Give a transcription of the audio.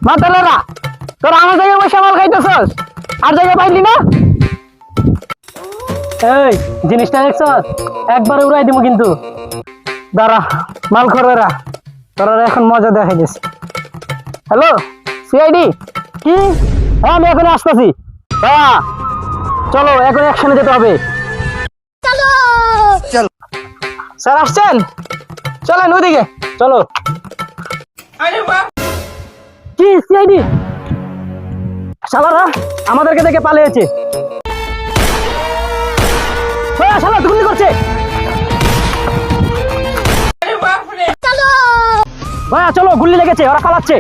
মাতালেরা, তোরা আমার জায়গায় বসে মাল খাইতেছস, আর জায়গায় পাইলি না? এই জিনিসটা দেখছস, একবারে উড়াই দিব কিন্তু। দাঁড়া, মাল খরবেরা, তোরা এখন মজা দেখাই দিস। হ্যালো সিআইডি, কি? হ্যাঁ আমি এখন আসতেছি। হ্যাঁ চলো, এখন অ্যাকশনে যেতে হবে। স্যার আসছেন? চলেন ওইদিকে চলো। কি সিআইডি? শালারা আমাদেরকে দেখে পালিয়েছে। শালা গুলি করছে। ভাইয়া চলো, গুলি লেগেছে, ওরা পালাচ্ছে।